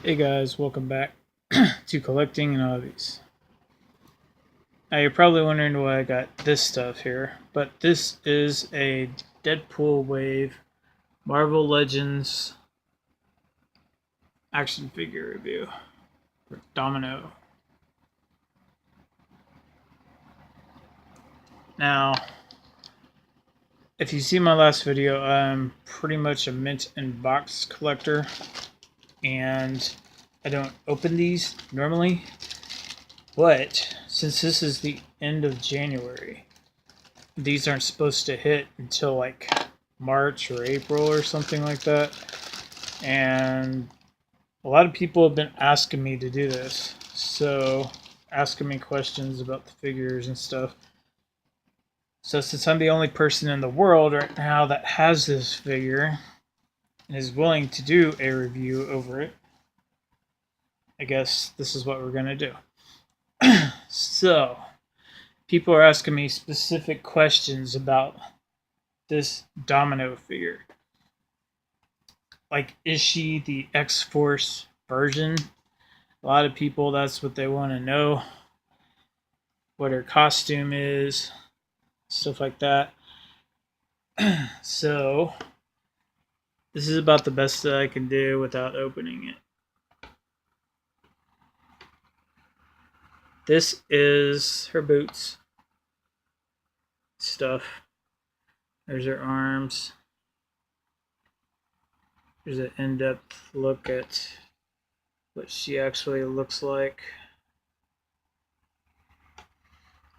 Hey guys, welcome back to Collecting and Hobbies. Now you're probably wondering why I got this stuff here, but this is a Deadpool Wave Marvel Legends action figure review for Domino. Now, if you see my last video, I'm pretty much a mint and box collector, and I don't open these normally. But since this is the end of January, these aren't supposed to hit until like March or April or something like that. And a lot of people have been asking me to do this. So asking me questions about the figures and stuff. So since I'm the only person in the world right now that has this figure and is willing to do a review over it, I guess this is what we're going to do. So, people are asking me specific questions about this Domino figure. Like, is she the X-Force version? A lot of people, that's what they want to know. What her costume is, stuff like that. So, this is about the best that I can do without opening it. This is her boots. Stuff. There's her arms. There's an in-depth look at what she actually looks like.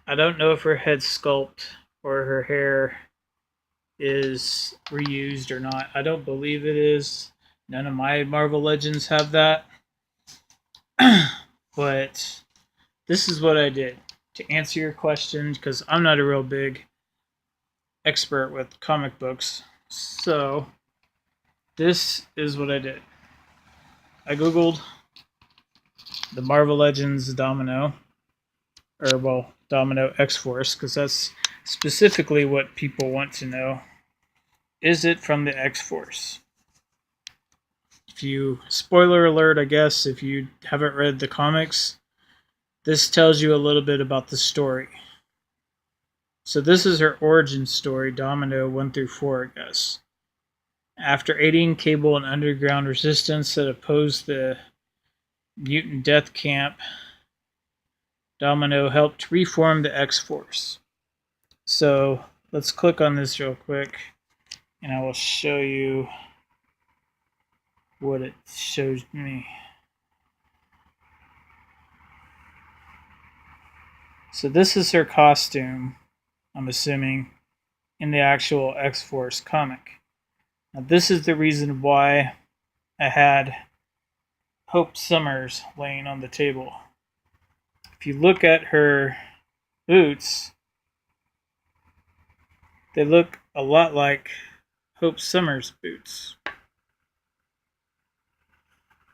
I don't know if her head sculpt or her hair is reused or not. I don't believe it is. None of my Marvel Legends have that. But this is what I did to answer your question, because I'm not a real big expert with comic books. So this is what I did. I googled the Marvel Legends Domino, or well, Domino X-Force, because that's specifically what people want to know. Is it from the X-Force? If you, spoiler alert, I guess, if you haven't read the comics, this tells you a little bit about the story. So this is her origin story, Domino 1 through 4, I guess. After aiding Cable and underground resistance that opposed the mutant death camp, Domino helped reform the X-Force. So let's click on this real quick, and I will show you what it shows me. So this is her costume, I'm assuming, in the actual X-Force comic. Now this is the reason why I had Hope Summers laying on the table. If you look at her boots, they look a lot like Hope Summers' boots.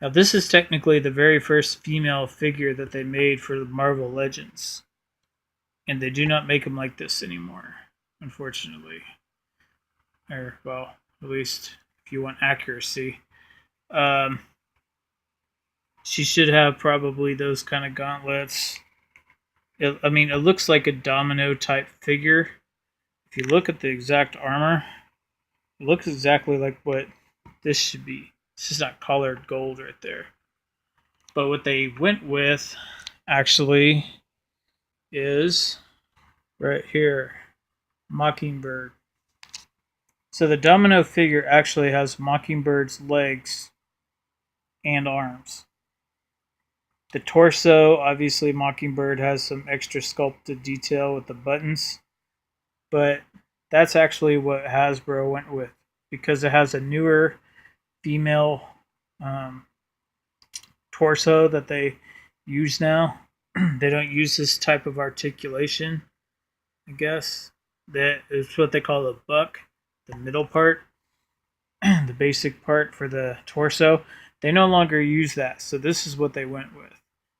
Now this is technically the very first female figure that they made for the Marvel Legends. And they do not make them like this anymore, unfortunately. Or, well, at least if you want accuracy. She should have probably those kind of gauntlets. It looks like a Domino type figure. If you look at the exact armor, it looks exactly like what this should be. It's just not colored gold right there. But what they went with, actually, is right here, Mockingbird. So the Domino figure actually has Mockingbird's legs and arms. The torso, obviously Mockingbird has some extra sculpted detail with the buttons, but that's actually what Hasbro went with, because it has a newer female torso that they use now. They don't use this type of articulation, I guess. That is what they call the buck, the middle part, the basic part for the torso. They no longer use that, so this is what they went with.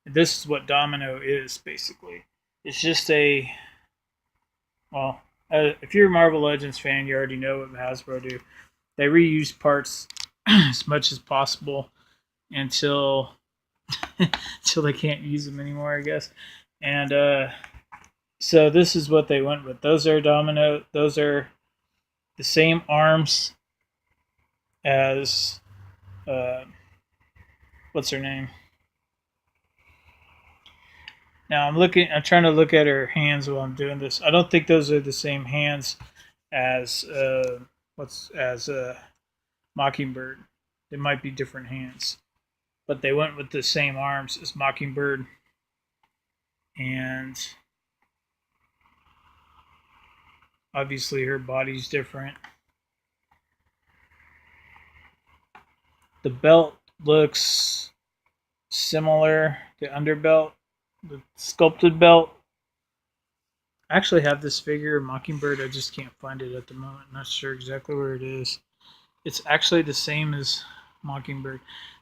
This is what Domino is, basically. It's just a, well, if you're a Marvel Legends fan, you already know what Hasbro do. They reuse parts as much as possible. until until they can't use them anymore, I guess. And so this is what they went with. Those are Domino. Those are the same arms as what's her name? Now I'm trying to look at her hands while I'm doing this. I don't think those are the same hands as Mockingbird. They might be different hands, but they went with the same arms as Mockingbird, and obviously her body's different. The belt looks similar. The underbelt, the sculpted belt. I actually have this figure, Mockingbird. I just can't find it at the moment. Not sure exactly where it is. It's actually the same as Mockingbird.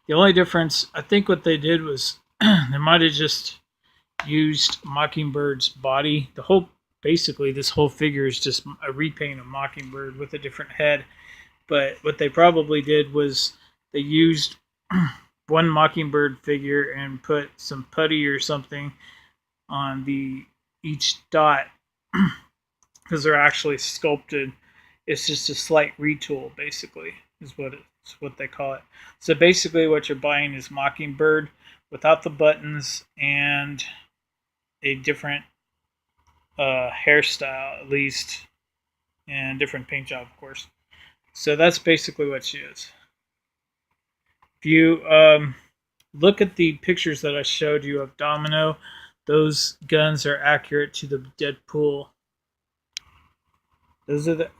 The only difference, I think what they did was they might have just used Mockingbird's body. Basically, this whole figure is just a repaint of Mockingbird with a different head. But what they probably did was they used one Mockingbird figure and put some putty or something on each dot because they're actually sculpted. It's just a slight retool, basically, is what they call it. So basically, what you're buying is Mockingbird without the buttons and a different hairstyle, at least, and different paint job, of course. So that's basically what she is. If you look at the pictures that I showed you of Domino, those guns are accurate to the Deadpool. Those are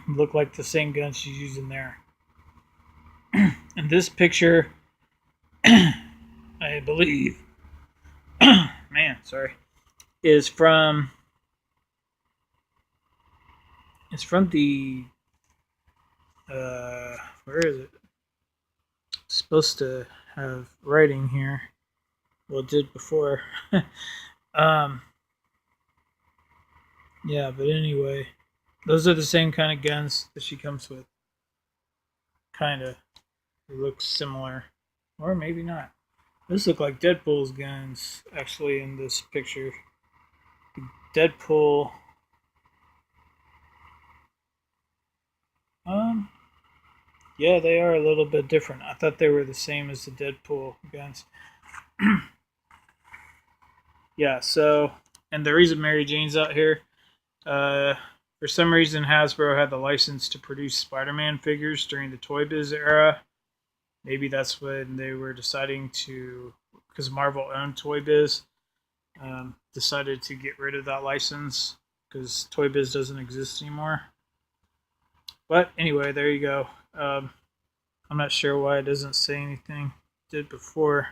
look like the same guns she's using there. And this picture, I believe, is from. It's from the. Where is it? It's supposed to have writing here. Well, it did before. Yeah, but anyway, those are the same kind of guns that she comes with. Kinda. They look similar. Or maybe not. Those look like Deadpool's guns, actually, in this picture. Deadpool. Yeah, they are a little bit different. I thought they were the same as the Deadpool guns. Yeah, so, and the reason Mary Jane's out here, for some reason Hasbro had the license to produce Spider-Man figures during the Toy Biz era. Maybe that's when they were deciding to, because Marvel owned Toy Biz, decided to get rid of that license because Toy Biz doesn't exist anymore. But anyway, there you go. I'm not sure why it doesn't say anything. It did before.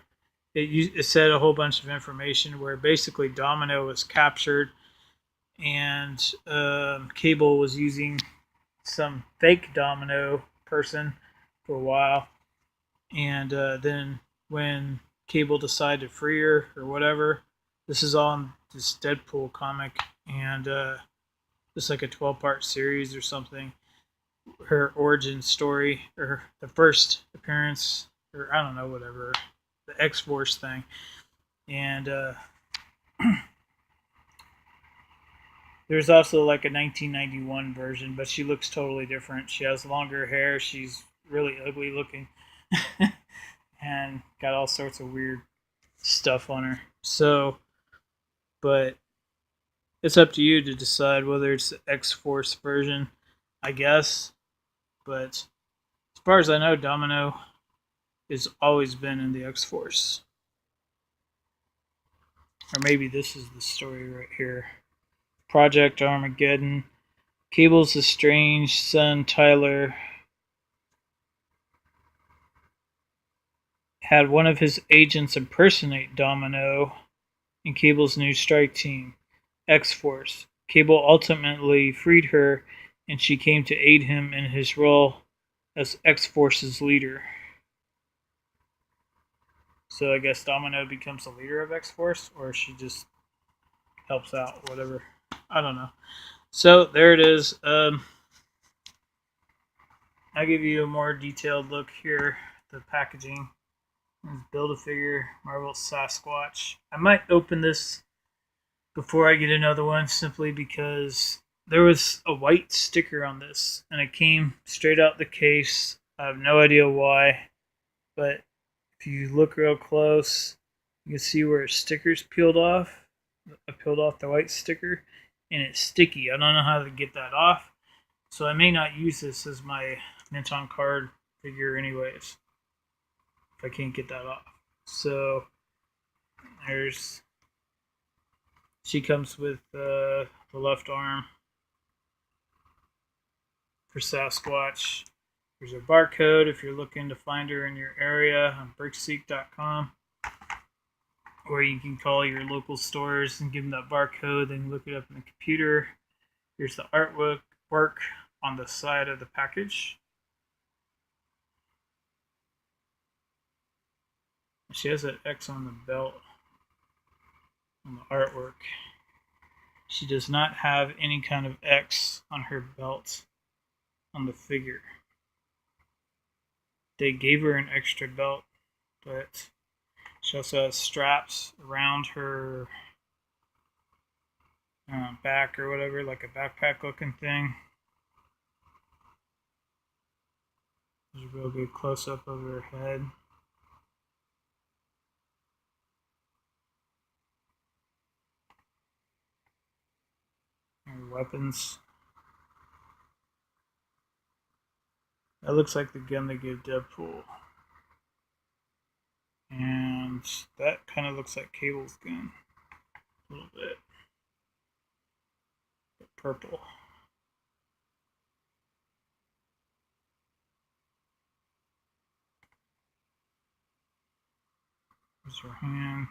It said a whole bunch of information where basically Domino was captured and Cable was using some fake Domino person for a while. And then when Cable decided to free her or whatever, this is all in this Deadpool comic, and it's like a 12-part series or something. Her origin story, or the first appearance, or I don't know, whatever, the X-Force thing. And there's also like a 1991 version, but she looks totally different. She has longer hair. She's really ugly looking. And got all sorts of weird stuff on her. So, but it's up to you to decide whether it's the X-Force version, I guess. But as far as I know, Domino has always been in the X-Force. Or maybe this is the story right here. Project Armageddon. Cable's estranged son, Tyler, had one of his agents impersonate Domino in Cable's new strike team, X-Force. Cable ultimately freed her, and she came to aid him in his role as X-Force's leader. So I guess Domino becomes the leader of X-Force, or she just helps out, whatever. I don't know. So there it is. I'll give you a more detailed look here, the packaging. Let's build a figure, Marvel Sasquatch. I might open this before I get another one simply because there was a white sticker on this and it came straight out the case. I have no idea why, but if you look real close, you can see where sticker's peeled off. I peeled off the white sticker and it's sticky. I don't know how to get that off, so I may not use this as my mint on card figure anyways if I can't get that off. So she comes with the left arm for Sasquatch. There's a barcode if you're looking to find her in your area on brickseek.com, or you can call your local stores and give them that barcode and look it up in the computer. Here's the artwork on the side of the package. She has an X on the belt on the artwork. She does not have any kind of X on her belt on the figure. They gave her an extra belt, but she also has straps around her back or whatever, like a backpack looking thing. There's a real good close up of her head. Her weapons. That looks like the gun they gave Deadpool. And that kind of looks like Cable's gun. A little bit. But purple. There's her hand.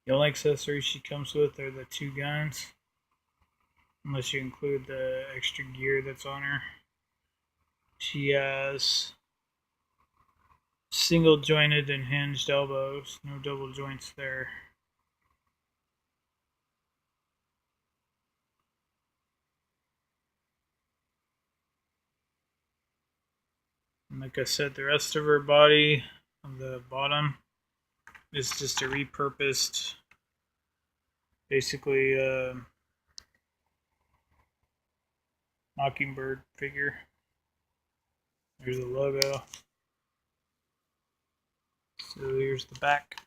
The only accessories she comes with are the two guns. Unless you include the extra gear that's on her. She has single jointed and hinged elbows, no double joints there. And like I said, the rest of her body on the bottom is just a repurposed, basically Mockingbird figure. There's the logo. So here's the back.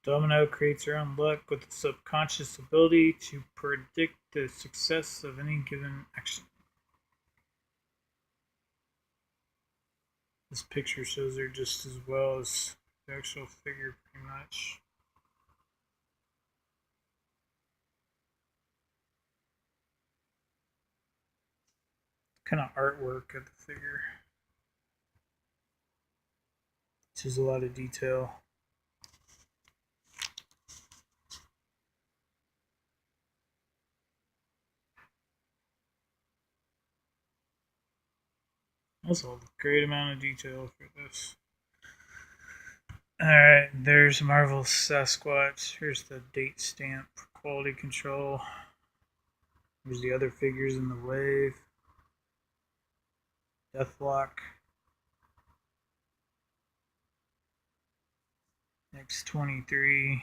Domino creates her own luck with a subconscious ability to predict the success of any given action. This picture shows her just as well as the actual figure, pretty much. Kind of artwork of the figure. There's a lot of detail. That's a great amount of detail for this. Alright, there's Marvel's Sasquatch. Here's the date stamp for quality control. Here's the other figures in the wave. Deathlock. X-23.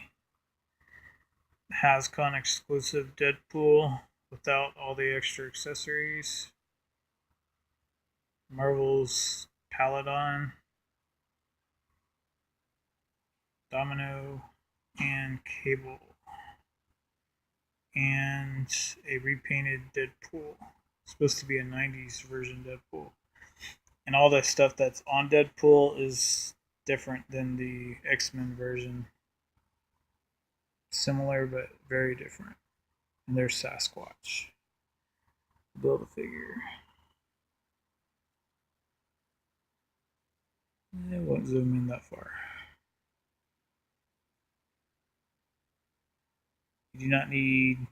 Hascon exclusive Deadpool without all the extra accessories. Marvel's Paladin. Domino and Cable. And a repainted Deadpool. It's supposed to be a 90s version Deadpool. And all the stuff that's on Deadpool is different than the X-Men version. Similar but very different. And there's Sasquatch. Build a figure. It won't zoom in that far. You do not need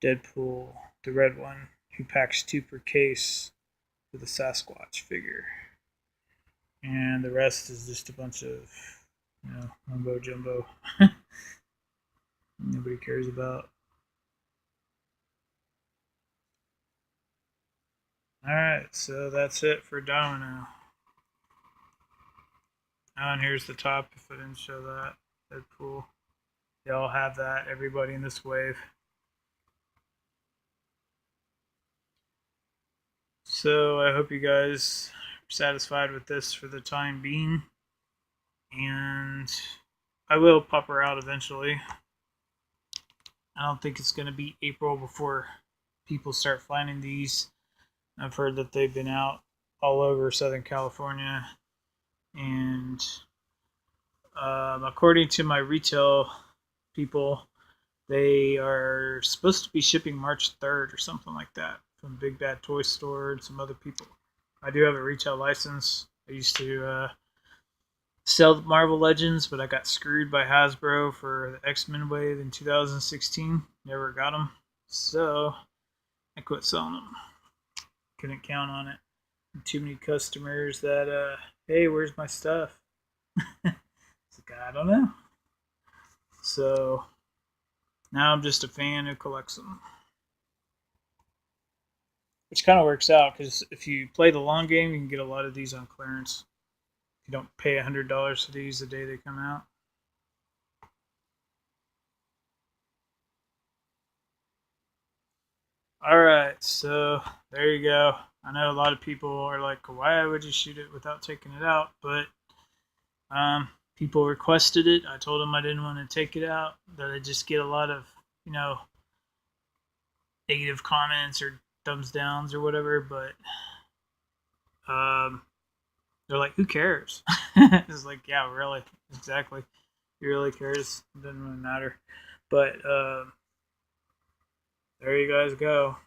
Deadpool, the red one, who packs 2 per case for the Sasquatch figure. and the rest is just a bunch of, mumbo jumbo. Nobody cares about. Alright, so that's it for Domino. Oh, and here's the top if I didn't show that. Deadpool. They all have that, everybody in this wave. So I hope you guys are satisfied with this for the time being. And I will pop her out eventually. I don't think it's going to be April before people start finding these. I've heard that they've been out all over Southern California. And according to my retail people, they are supposed to be shipping March 3rd or something like that from Big Bad Toy Store and some other people. I do have a retail license. I used to sell Marvel Legends, but I got screwed by Hasbro for the X-Men wave in 2016. Never got them. So I quit selling them. Couldn't count on it. Too many customers that, hey, where's my stuff? It's like, I don't know. So now I'm just a fan who collects them. Which kind of works out because if you play the long game, you can get a lot of these on clearance. You don't pay $100 for these the day they come out. Alright, so there you go. I know a lot of people are like, why would you shoot it without taking it out? But people requested it. I told them I didn't want to take it out, that I just get a lot of, negative comments or thumbs downs or whatever, but they're like, who cares? It's like, yeah, really, exactly. Who really cares? It doesn't really matter. But there you guys go.